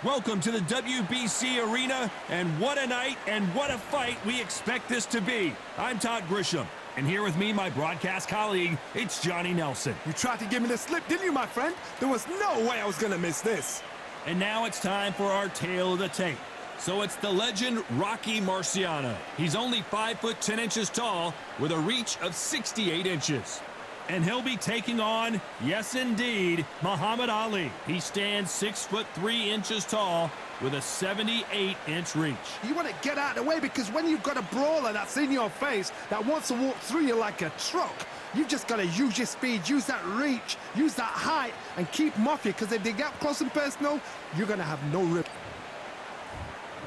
Welcome to the WBC arena, and what a night and what a fight we expect this to be. I'm Todd Grisham, and here with me, my broadcast colleague, it's Johnny Nelson. You tried to give me the slip, didn't you, my friend? There was no way I was going to miss this. And now it's time for our tale of the tape. So it's the legend Rocky Marciano. He's only 5 foot 10 inches tall with a reach of 68 inches. And he'll be taking on, yes indeed, Muhammad Ali. He stands 6 foot 3 inches tall with a 78-inch reach. You want to get out of the way because when you've got a brawler that's in your face that wants to walk through you like a truck, you've just got to use your speed, use that reach, use that height, and keep them off you, because if they get up close and personal, you're going to have no rip.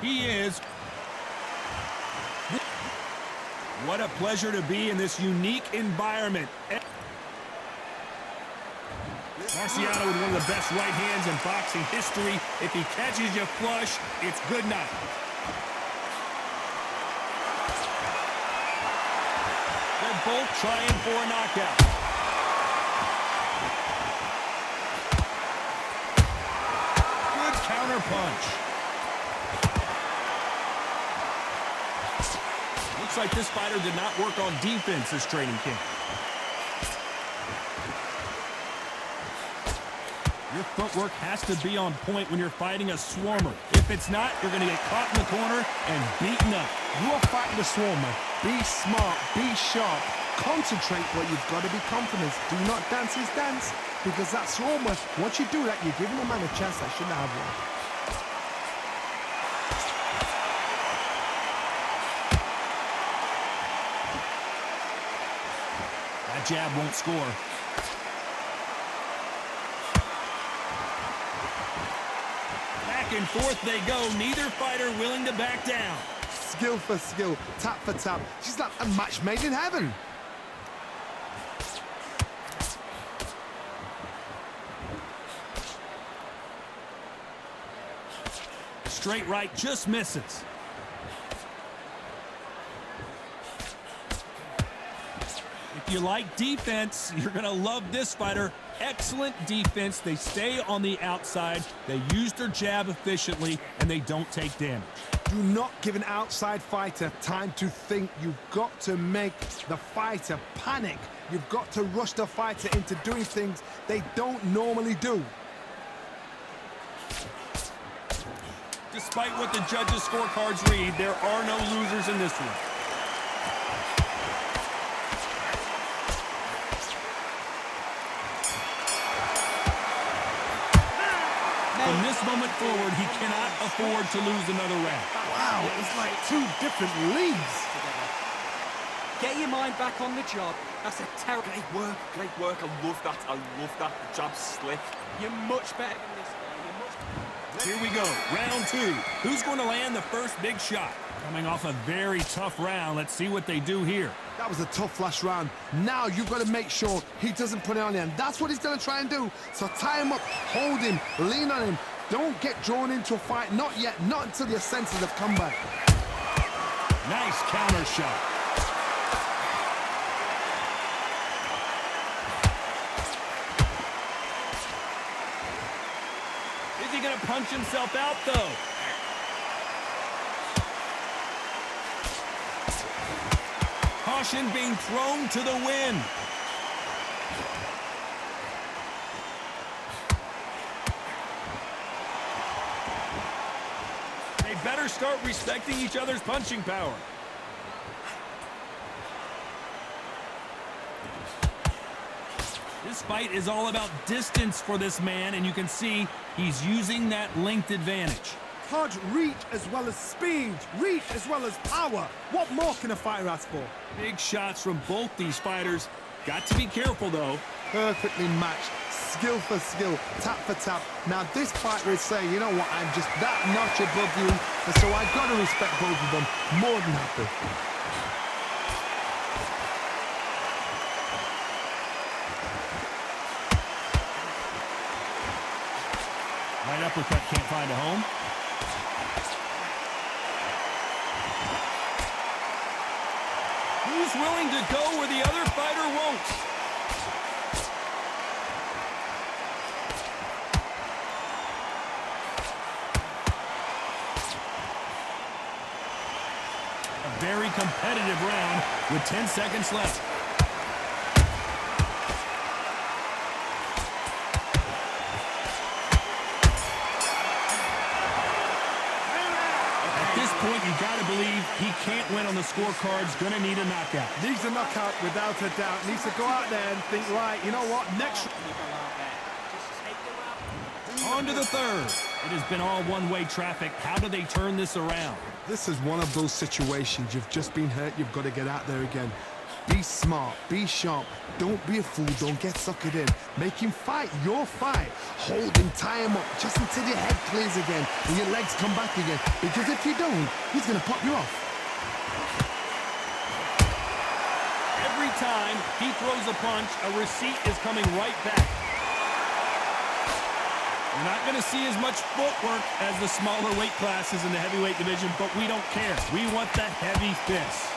He is. What a pleasure to be in this unique environment. Marciano with one of the best right hands in boxing history. If he catches you flush, it's good night. They're both trying for a knockout. Good counter punch. Looks like this fighter did not work on defense this training camp. Your footwork has to be on point when you're fighting a swarmer. If it's not, you're going to get caught in the corner and beaten up. You are fighting the swarmer. Be smart, be sharp, concentrate, but you've got to be confident. Do not dance his dance, because that swarmer, once you do that, you're giving a man a chance that shouldn't have one. That jab won't score. Back and forth they go, neither fighter willing to back down. Skill for skill, tap for tap. She's like a match made in heaven. Straight right just misses. If you like defense, you're going to love this fighter. Excellent defense. They stay on the outside. They use their jab efficiently, and they don't take damage. Do not give an outside fighter time to think. You've got to make the fighter panic. You've got to rush the fighter into doing things they don't normally do. Despite what the judges' scorecards read, there are no losers in this one. From this moment forward, he cannot afford to lose another round. Wow, it's like two different leagues. Get your mind back on the job. That's a terrible... Great work. I love that. The jab's slick. You're much better than this guy. You're much... Here we go, round two. Who's going to land the first big shot? Coming off a very tough round. Let's see what they do here. That was a tough last round. Now you've got to make sure he doesn't put it on you, and that's what he's going to try and do. So tie him up, hold him, lean on him. Don't get drawn into a fight. Not yet. Not until your senses have come back. Nice counter shot. Is he going to punch himself out, though? Caution being thrown to the wind. They better start respecting each other's punching power. This fight is all about distance for this man, and you can see he's using that length advantage. Todd, reach as well as speed, reach as well as power. What more can a fighter ask for? Big shots from both these fighters. Got to be careful, though. Perfectly matched, skill for skill, tap for tap. Now this fighter is saying, you know what, I'm just that notch above you, and so I've got to respect both of them. More than happy. Right uppercut can't find a home. Who's willing to go where the other fighter won't? competitive round with 10 seconds left. At this point, you got to believe he can't win on the scorecard's going to need a knockout. Needs a knockout without a doubt. Needs to go out there and think, right, you know what, next... On to the third. It has been all one-way traffic. How do they turn this around? This is one of those situations. You've just been hurt. You've got to get out there again. Be smart. Be sharp. Don't be a fool. Don't get suckered in. Make him fight your fight. Hold him, tie him up, just until your head clears again and your legs come back again. Because if you don't, he's going to pop you off. Every time he throws a punch, a receipt is coming right back. You're not going to see as much footwork as the smaller weight classes in the heavyweight division, but we don't care. We want the heavy fists.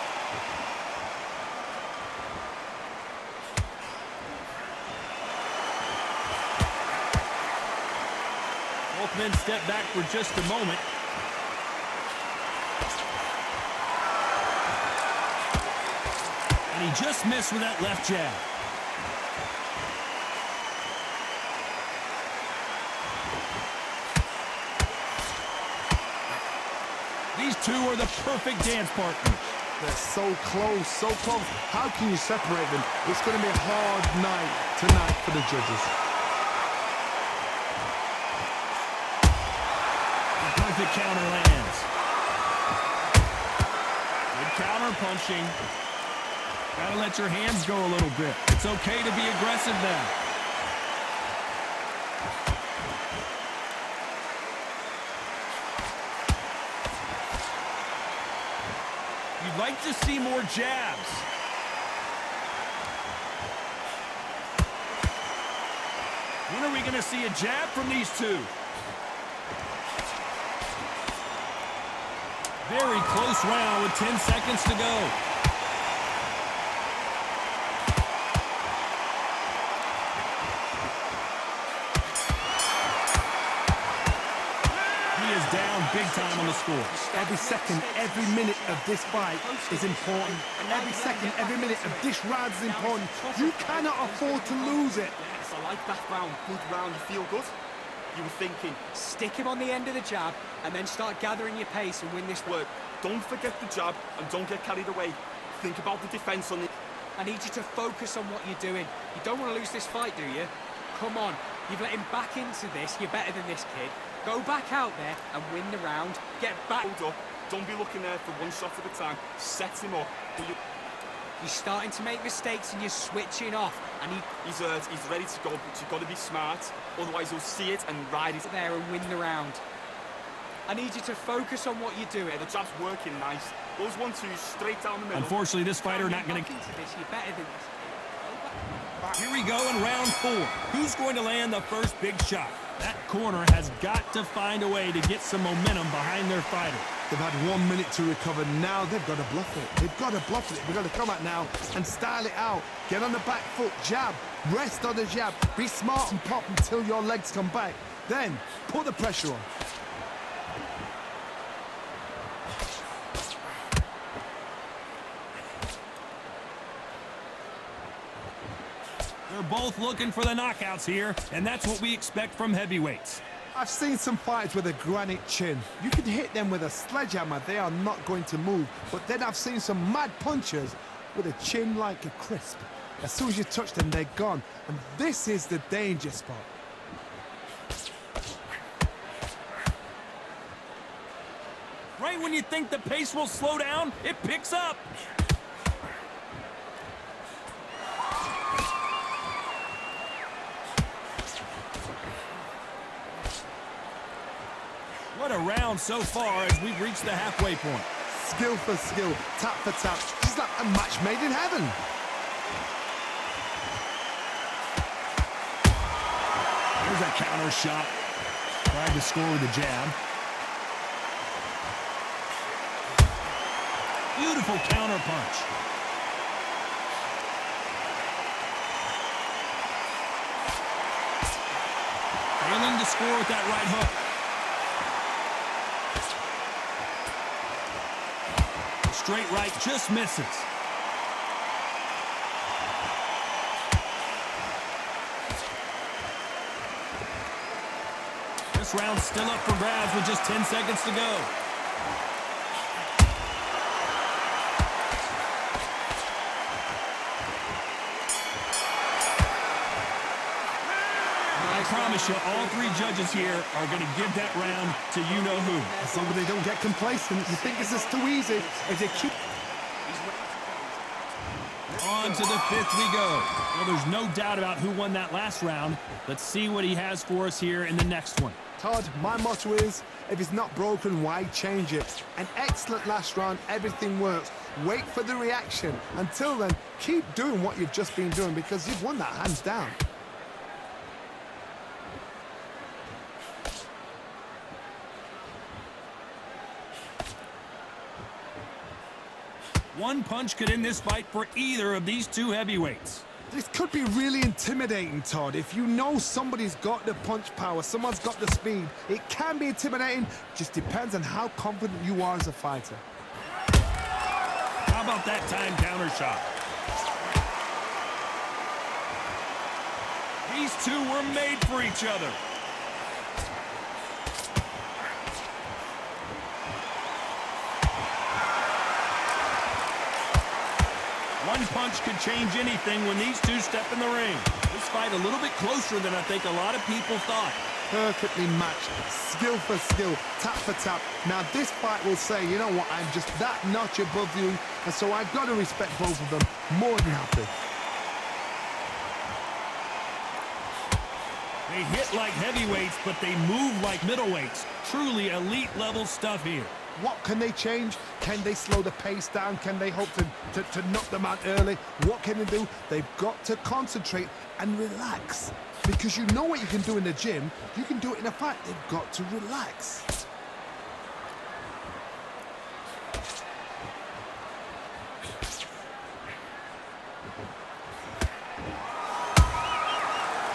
Both men step back for just a moment. And he just missed with that left jab. These two are the perfect dance partners. They're so close, so close. How can you separate them? It's going to be a hard night tonight for the judges. The perfect counter lands. Good counter punching. Gotta let your hands go a little bit. It's okay to be aggressive now. You'd like to see more jabs. When are we going to see a jab from these two? Very close round with 10 seconds to go. Down big time on the score. Every second, every minute of this fight is important. Every second, every minute of this round is important. You cannot afford to lose it. Yes, I like that round. Good round. You feel good? You were thinking, Stick him on the end of the jab and then start gathering your pace and win this work. Don't forget the jab and don't get carried away. Think about the defense on the... I need you to focus on what you're doing. You don't want to lose this fight, do you? Come on. You've let him back into this. You're better than this kid. Go back out there and win the round. Get back. Hold up. Don't be looking there for one shot at a time. Set him up. You're starting to make mistakes and you're switching off. And he's hurt. He's ready to go, but you've got to be smart. Otherwise, he'll see it and ride it there and win the round. I need you to focus on what you're doing. Yeah, the jab's working nice. Those 1-2s straight down the middle. Unfortunately, this fighter not going to... You're better than this. Here we go in round 4. Who's going to land the first big shot? That corner has got to find a way to get some momentum behind their fighter. They've had 1 minute to recover. Now they've got to bluff it. They've got to bluff it. They've got to come out now and style it out. Get on the back foot, jab, rest on the jab. Be smart and pop until your legs come back. Then put the pressure on. They're both looking for the knockouts here, and that's what we expect from heavyweights. I've seen some fighters with a granite chin. You can hit them with a sledgehammer, they are not going to move. But then I've seen some mad punchers with a chin like a crisp. As soon as you touch them, they're gone. And this is the danger spot. Right when you think the pace will slow down, it picks up. What a round so far as we've reached the halfway point. Skill for skill, tap for tap. It's like a match made in heaven. There's a counter shot. Tried to score with a jab. Beautiful counter punch. Failing to score with that right hook. straight right just misses. This round's still up for grabs with just 10 seconds to go. I promise you, all three judges here are going to give that round to you-know-who. As long as they don't get complacent, you think this is too easy. If they keep... On to the fifth we go. Well, there's no doubt about who won that last round. Let's see what he has for us here in the next one. Todd, my motto is, if it's not broken, why change it? An excellent last round, everything works. Wait for the reaction. Until then, keep doing what you've just been doing because you've won that hands down. One punch could end this fight for either of these two heavyweights. This could be really intimidating, Todd. If you know somebody's got the punch power, someone's got the speed, it can be intimidating. Just depends on how confident you are as a fighter. How about that time counter shot? These two were made for each other. One punch could change anything when these two step in the ring. This fight a little bit closer than I think a lot of people thought. Perfectly matched, skill for skill, tap for tap. Now this fight will say, you know what, I'm just that notch above you, and so I've got to respect both of them more than happy. They hit like heavyweights, but they move like middleweights. Truly elite level stuff here. What can they change? Can they slow the pace down? Can they hope to knock them out early? What can they do? They've got to concentrate and relax. Because you know what you can do in the gym, you can do it in a fight. They've got to relax.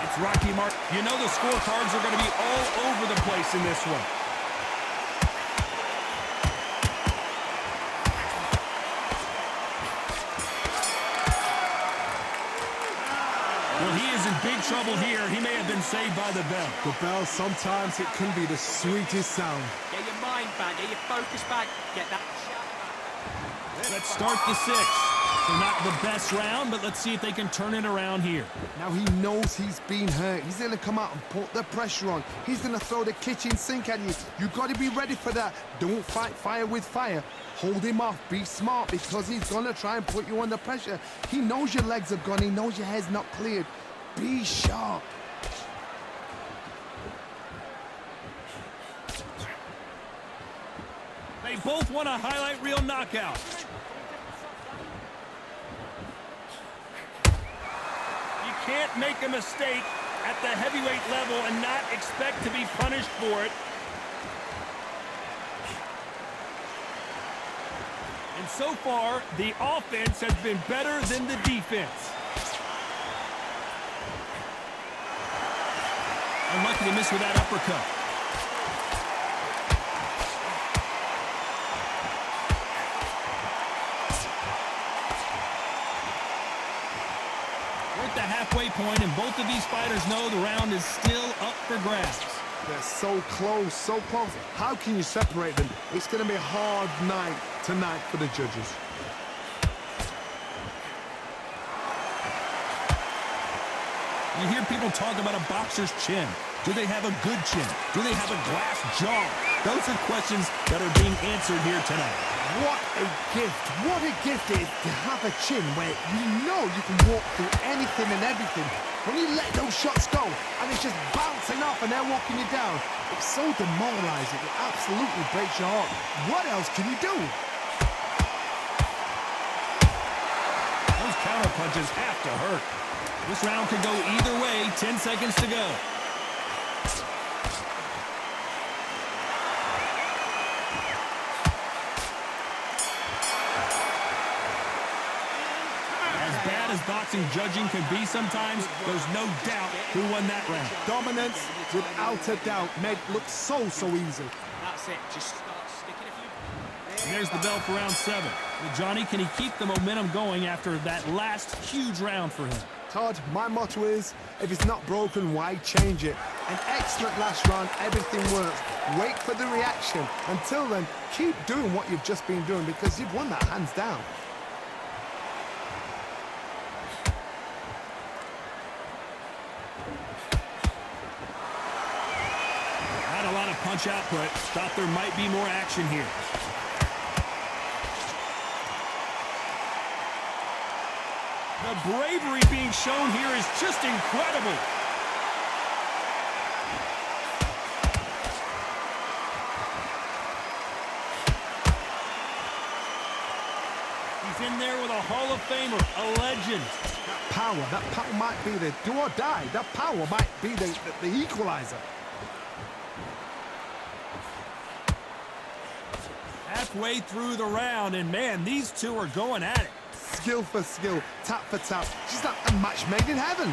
It's Rocky Mark. You know the scorecards are going to be all over the place in this one. Well, he is in big trouble here. He may have been saved by the bell. The bell, sometimes it can be the sweetest sound. Get your mind back, get your focus back, get that shot back. Let's start the sixth. So not the best round, but let's see if they can turn it around here. Now he knows he's been hurt. He's going to come out and put the pressure on. He's going to throw the kitchen sink at you. You've got to be ready for that. Don't fight fire with fire. Hold him off. Be smart because he's going to try and put you under pressure. He knows your legs are gone. He knows your head's not cleared. Be sharp. They both want a highlight reel knockout. You can't make a mistake at the heavyweight level and not expect to be punished for it. And so far, the offense has been better than the defense. Unlucky to miss with that uppercut. We're at the halfway point, and both of these fighters know the round is still up for grabs. They're so close, so close. How can you separate them? It's going to be a hard night tonight for the judges. You hear people talk about a boxer's chin. Do they have a good chin? Do they have a glass jaw? Those are questions that are being answered here tonight. What a gift. What a gift it is to have a chin where you know you can walk through anything and everything. When you let those shots go and it's just bouncing off and they're walking you down, it's so demoralizing. It absolutely breaks your heart. What else can you do? Those counter punches have to hurt. This round could go either way. 10 seconds to go. As bad as boxing judging can be sometimes, there's no doubt who won that round. Dominance, without a doubt, made it look so easy. That's it, just start sticking a few... There's the bell for round 7. Well, Johnny, can he keep the momentum going after that last huge round for him? Todd, my motto is, if it's not broken, why change it? An excellent last round, everything works. Wait for the reaction. Until then, keep doing what you've just been doing because you've won that hands down. Not a lot of punch output. Thought there might be more action here. The bravery being shown here is just incredible. He's in there with a Hall of Famer, a legend. That power might be the do or die. That power might be the equalizer. Halfway through the round, and man, these two are going at it. Skill for skill, tap for tap. Just like a match made in heaven.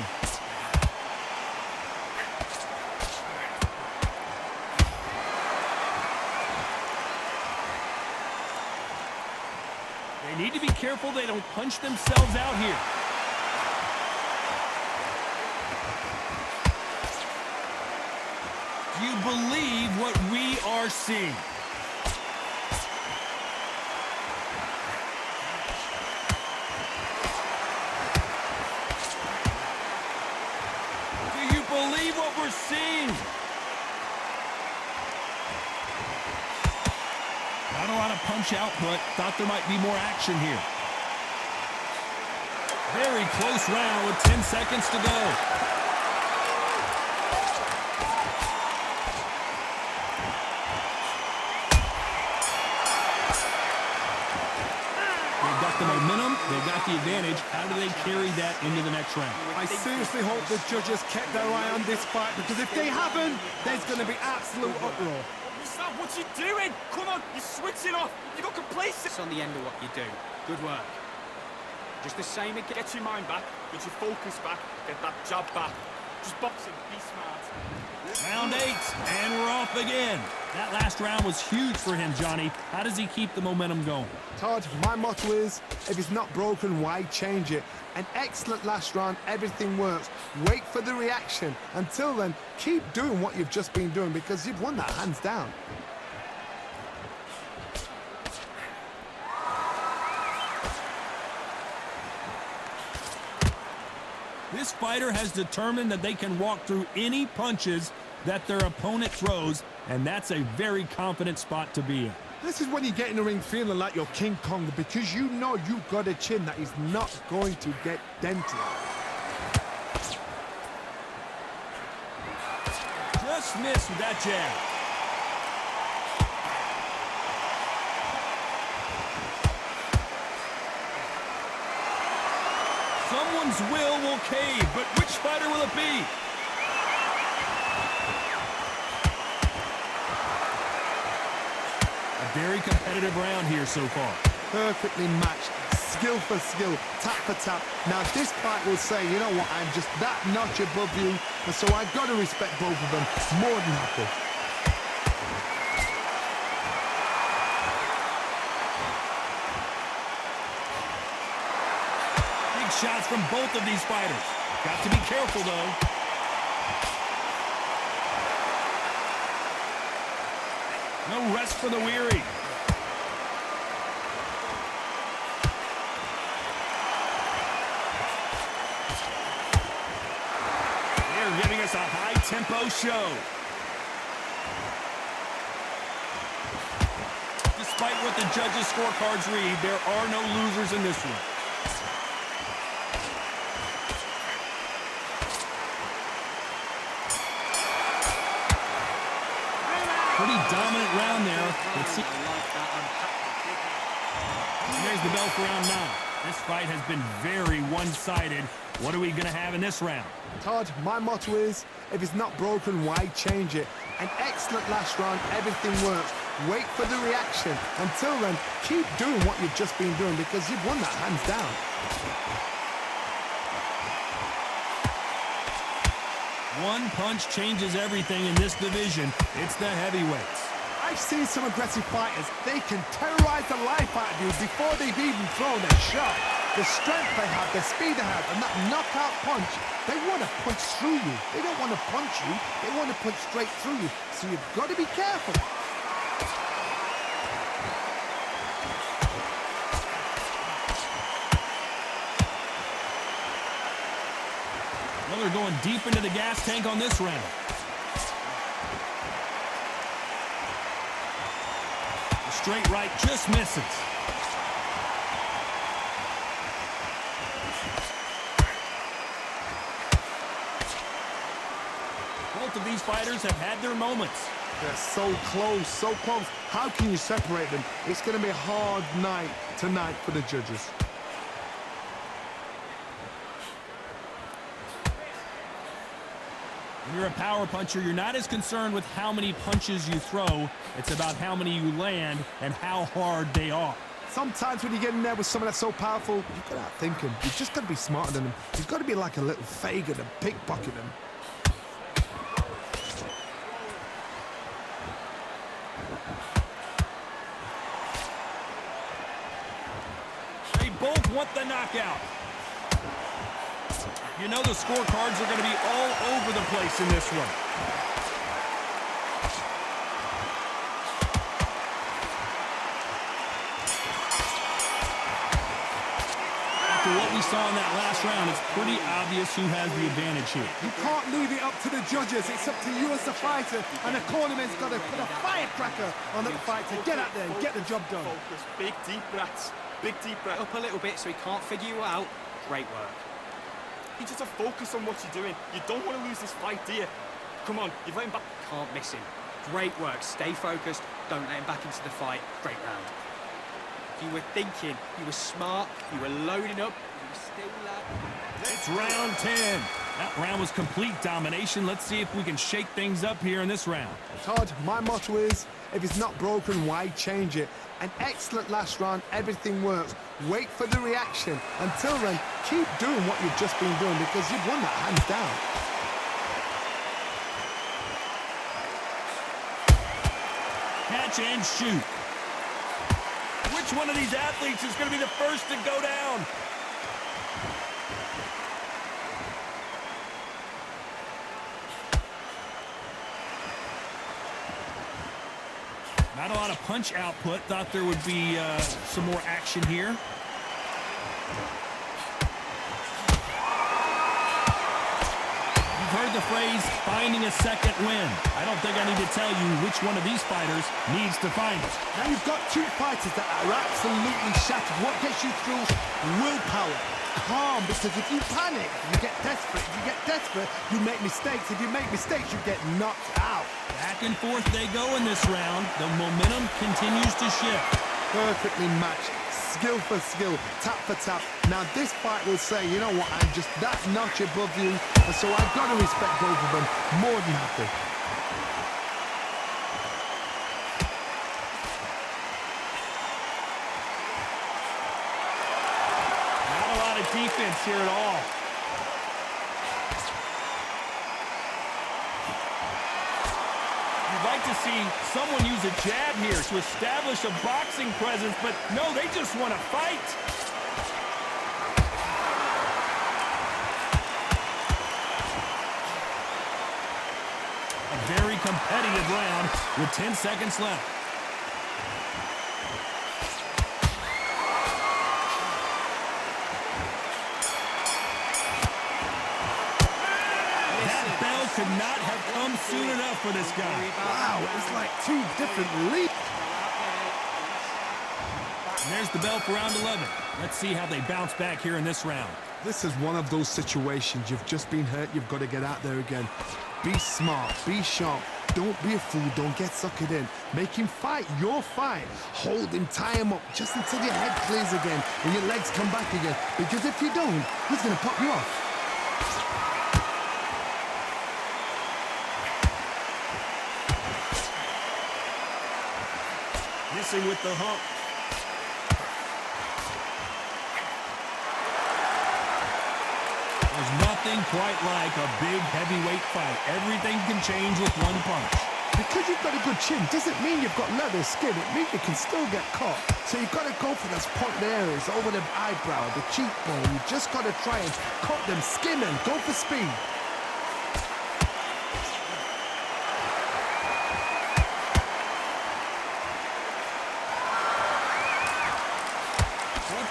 They need to be careful they don't punch themselves out here. Do you believe what we are seeing? Do you believe what we're seeing? Not a lot of punch output. Thought there might be more action here. Very close round with 10 seconds to go. They've got the momentum. They've got the advantage. How do they carry that into the next round? I seriously hope the judges kept their eye on this fight because if they haven't, there's going to be absolute uproar. Sam, what you doing? Come on, you're switching off. You got complacent. It's on the end of what you do. Good work. Just the same again. Get your mind back, get your focus back, get that jab back. Just boxing, be smart. Round 8, and we're off again. That last round was huge for him, Johnny. How does he keep the momentum going? Todd, my motto is, if it's not broken, why change it? An excellent last round, everything works. Wait for the reaction. Until then, keep doing what you've just been doing because you've won that hands down. This fighter has determined that they can walk through any punches that their opponent throws, and that's a very confident spot to be in. This is when you get in the ring feeling like you're King Kong because you know you've got a chin that is not going to get dented. Just missed with that jab. Someone's will cave, but which fighter will it be? A very competitive round here so far. Perfectly matched, skill for skill, tap for tap. Now this fight will say, you know what, I'm just that notch above you, and so I've got to respect both of them more than happy. Shots from both of these fighters. Got to be careful, though. No rest for the weary. They're giving us a high-tempo show. Despite what the judges' scorecards read, there are no losers in this one. Pretty dominant round there. Let's see. And there's the bell for round 9. This fight has been very one-sided. What are we going to have in this round? Todd, my motto is, if it's not broken, why change it? An excellent last round, everything works. Wait for the reaction. Until then, keep doing what you've just been doing because you've won that hands down. One punch changes everything in this division. It's the heavyweights. I've seen some aggressive fighters. They can terrorize the life out of you before they've even thrown their shot. The strength they have, the speed they have, and that knockout punch, they want to punch through you. They don't want to punch you. They want to punch straight through you. So you've got to be careful. Well, they're going deep into the gas tank on this round. The straight right just misses. Both of these fighters have had their moments. They're so close, so close. How can you separate them? It's going to be a hard night tonight for the judges. When you're a power puncher, you're not as concerned with how many punches you throw. It's about how many you land and how hard they are. Sometimes when you get in there with someone that's so powerful, you've got to outthink him. You've just got to be smarter than him. You've got to be like a little Fagin and pickpocket him. They both want the knockout. You know the scorecards are going to be all over the place in this one. After what we saw in that last round, it's pretty obvious who has the advantage here. You can't leave it up to the judges. It's up to you as the fighter. And the cornerman's got to put a firecracker on that fight to get out there and get the job done. Focus, big deep breaths. Big deep breath. Up a little bit so he can't figure you out. Great work. You just have to focus on what you're doing. You don't want to lose this fight, do you? Come on, you've let him back. Can't miss him. Great work. Stay focused. Don't let him back into the fight. Great round. You were thinking. You were smart. You were loading up. You were still It's round 10. That round was complete domination. Let's see if we can shake things up here in this round. Todd, my motto is, if it's not broken, why change it? An excellent last round, everything works. Wait for the reaction. Until then, keep doing what you've just been doing because you've won that hands down. Catch and shoot. Which one of these athletes is going to be the first to go down? Not a lot of punch output. Thought there would be some more action here. You've heard the phrase, finding a second win. I don't think I need to tell you which one of these fighters needs to find it. Now you've got two fighters that are absolutely shattered. What gets you through? Willpower. Calm, because if you panic, you get desperate. If you get desperate, you make mistakes. If you make mistakes, you get knocked out. Back and forth they go in this round. The momentum continues to shift. Perfectly matched. Skill for skill, tap for tap. Now this fight will say, you know what, I'm just that notch above you, and so I've got to respect both of them more than happy. Not a lot of defense here at all. You'd like to see someone use a jab here to establish a boxing presence, but no, they just want to fight. A very competitive round with 10 seconds left. That bell could not have come soon enough for this guy. Wow, it's like two different leagues. And there's the bell for round 11. Let's see how they bounce back here in this round. This is one of those situations. You've just been hurt. You've got to get out there again. Be smart. Be sharp. Don't be a fool. Don't get suckered in. Make him fight your fight. Hold him. Tie him up just until your head clears again and your legs come back again. Because if you don't, he's going to pop you off. Missing with the hump. There's nothing quite like a big heavyweight fight. Everything can change with one punch. Because you've got a good chin doesn't mean you've got leather skin. It means you can still get caught. So you've got to go for those point areas over the eyebrow, the cheekbone. You've just got to try and cut them, skim them, go for speed.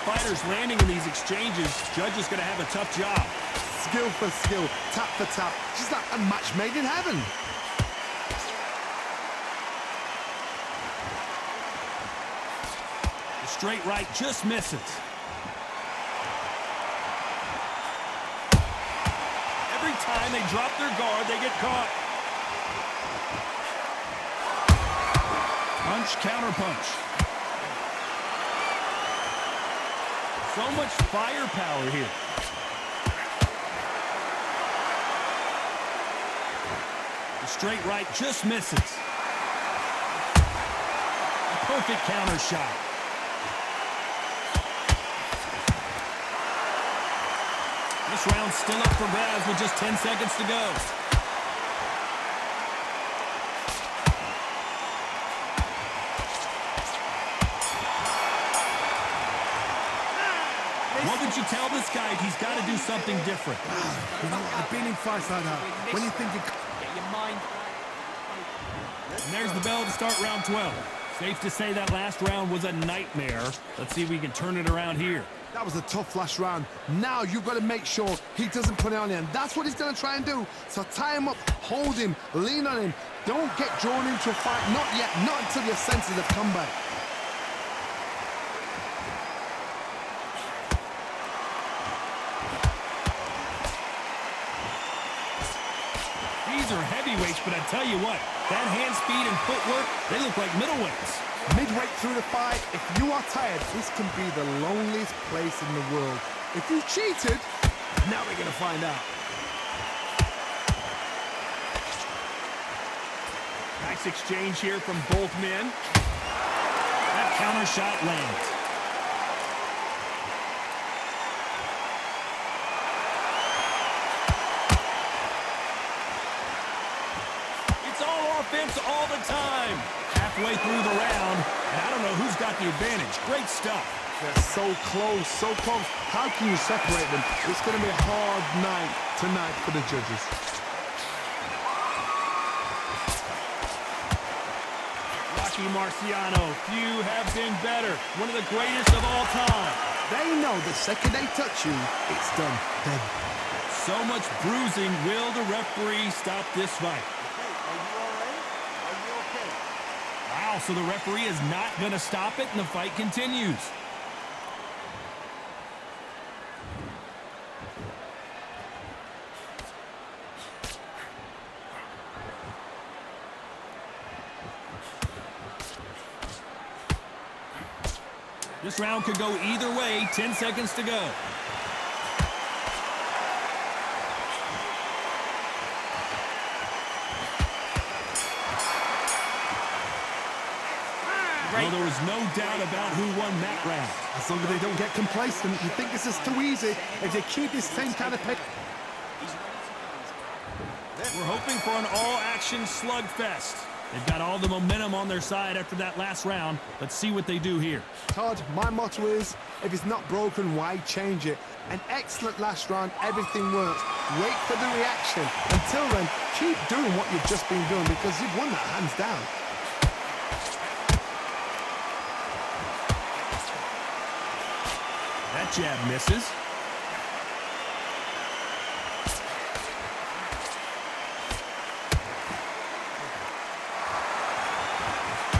Fighters landing in these exchanges, Judge is going to have a tough job. Skill for skill, tap for tap, just like a match made in heaven. The straight right just misses. Every time they drop their guard, they get caught. Punch, counter punch. So much firepower here. The straight right just misses. A perfect counter shot. This round's still up for grabs with just 10 seconds to go. What would you tell this guy? He's got to do something different. You know what? I've been in fights like that. When you think you... Get your mind right. And there's the bell to start round 12. Safe to say that last round was a nightmare. Let's see if we can turn it around here. That was a tough last round. Now you've got to make sure he doesn't put it on him. That's what he's going to try and do. So tie him up, hold him, lean on him. Don't get drawn into a fight. Not yet. Not until your senses have come back. These are heavyweights, but I tell you what, that hand speed and footwork, they look like middleweights. Midway through the fight, if you are tired, this can be the loneliest place in the world. If you cheated, now we're going to find out. Nice exchange here from both men. That counter shot lands. It's all offense all the time. Halfway through the round, and I don't know who's got the advantage. Great stuff. They're so close, so close. How can you separate them? It's going to be a hard night tonight for the judges. Rocky Marciano, few have been better. One of the greatest of all time. They know the second they touch you, it's done. Then. So much bruising. Will the referee stop this fight? Wow, so the referee is not going to stop it, and the fight continues. This round could go either way. 10 seconds to go. Well, there was no doubt about who won that round. As long as they don't get complacent, you think this is too easy. If they keep this same kind of pace. We're hoping for an all-action slugfest. They've got all the momentum on their side after that last round. Let's see what they do here. Todd, my motto is, if it's not broken, why change it? An excellent last round, everything works. Wait for the reaction. Until then, keep doing what you've just been doing because you've won that hands down. That jab misses.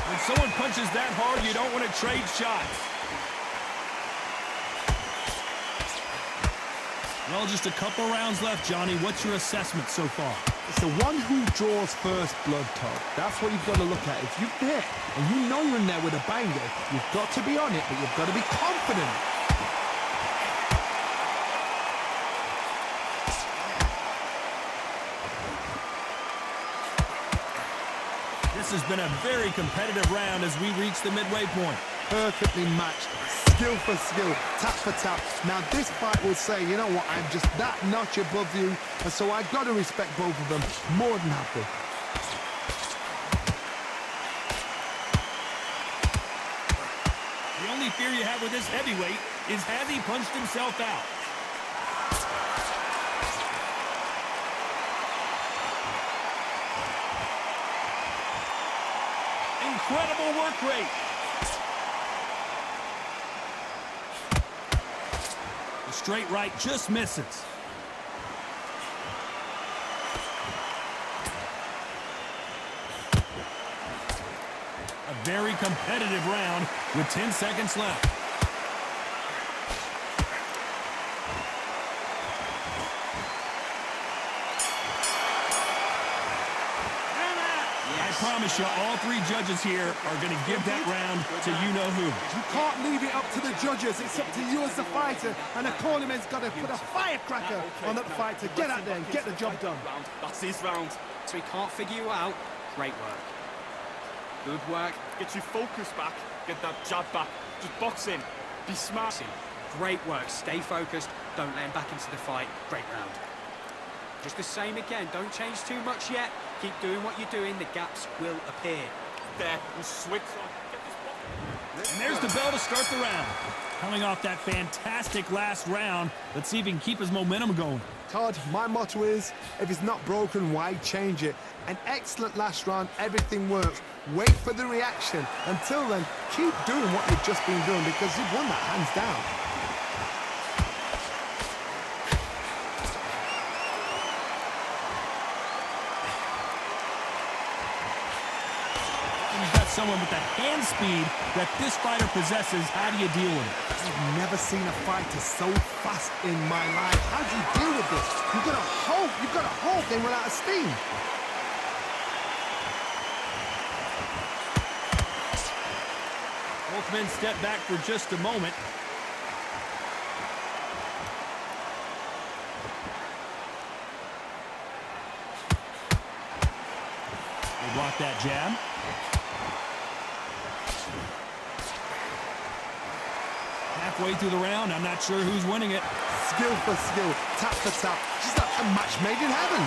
When someone punches that hard, you don't want to trade shots. Well, just a couple rounds left, Johnny. What's your assessment so far? It's the one who draws first blood, Todd. That's what you've got to look at. If you're there and you know you're in there with a banger, you've got to be on it, but you've got to be confident. This has been a very competitive round as we reach the midway point. Perfectly matched, skill for skill, tap for tap. Now this fight will say, you know what, I'm just that notch above you, and so I've got to respect both of them more than happy. only fear you have with this heavyweight is has he punched himself out? Incredible work rate. The straight right just misses. A very competitive round with 10 seconds left. I promise you, all three judges here are going to give that round to you-know-who. You can't leave it up to the judges. It's up to you as the fighter, and the cornerman's got to put a firecracker on that fight to get out there and get the job done. That's his round. So he can't figure you out. Great work. Good work. Get your focus back. Get that jab back. Just box in. Be smart. Great work. Stay focused. Don't let him back into the fight. Great round. Just the same again. Don't change too much yet. Keep doing what you're doing. The gaps will appear. There. And switch on. Get this box. And there's the bell to start the round. Coming off that fantastic last round, let's see if he can keep his momentum going. Todd, my motto is, if it's not broken, why change it? An excellent last round, everything works. Wait for the reaction. Until then, keep doing what you've just been doing because you've won that hands down. You've got someone with the hand speed that this fighter possesses. How do you deal with it? I've never seen a fighter so fast in my life. How do you deal with this? You've got to hope they run out of steam. Both men step back for just a moment. They block that jab. Halfway through the round, I'm not sure who's winning it. Skill for skill, tap for tap. Just like a match made in heaven.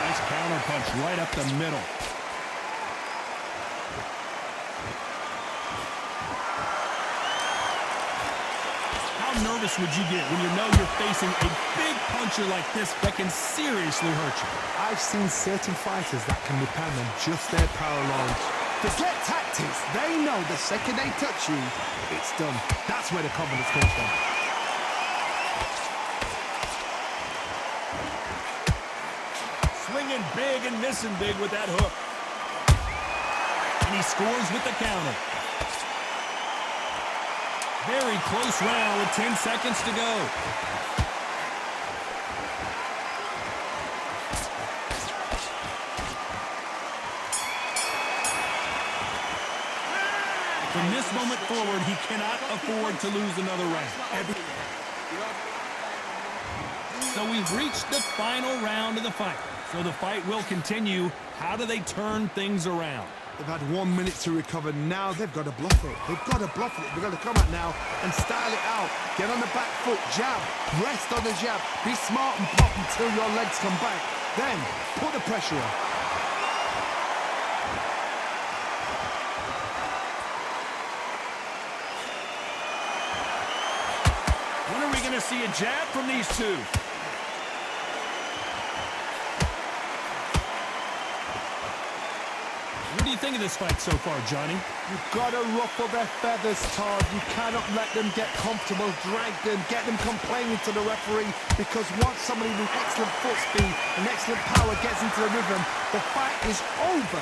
Nice counter punch right up the middle. How nervous would you get when you know you're facing a big puncher like this that can seriously hurt you? I've seen certain fighters that can depend on just their power alone. Forget tactics. They know the second they touch you, it's done. That's where the confidence comes from. Swinging big and missing big with that hook. And he scores with the counter. Very close round with 10 seconds to go. From this moment forward, he cannot afford to lose another round. So we've reached the final round of the fight. So the fight will continue. How do they turn things around? They've had 1 minute to recover. Now they've got to bluff it. They've got to bluff it. They've got to come out now and style it out. Get on the back foot, jab, rest on the jab. Be smart and pop until your legs come back. Then put the pressure on. When are we going to see a jab from these two? What do you think of this fight so far, Johnny? You've got to ruffle their feathers, Todd. You cannot let them get comfortable, drag them, get them complaining to the referee, because once somebody with excellent foot speed and excellent power gets into the rhythm, the fight is over.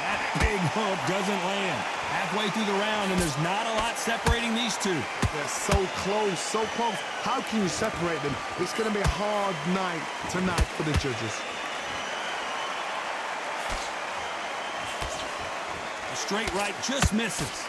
That big hook doesn't land. Halfway through the round, and there's not a lot separating these two. They're so close, so close. How can you separate them? It's going to be a hard night tonight for the judges. The straight right just misses.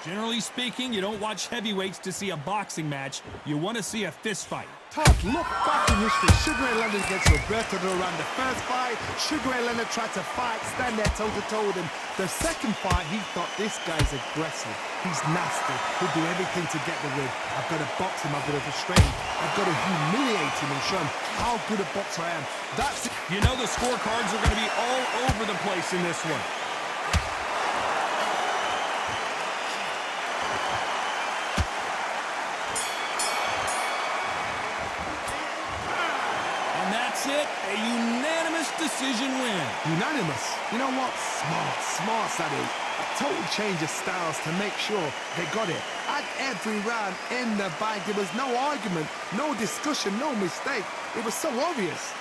Generally speaking, you don't watch heavyweights to see a boxing match. You want to see a fist fight. Todd, look back in history. Sugar Ray Leonard against Roberto Duran. The first fight, Sugar Ray Leonard tried to fight, stand there toe-to-toe with him. The second fight, he thought, this guy's aggressive. He's nasty. He'll do everything to get the win. I've got to box him. I've got to restrain him. I've got to humiliate him and show him how good a boxer I am. That's it. You know the scorecards are going to be all over the place in this one. That's it, a unanimous decision win. Unanimous? You know what? Smart, Sadie. A total change of styles to make sure they got it. At every round in the bag, there was no argument, no discussion, no mistake. It was so obvious.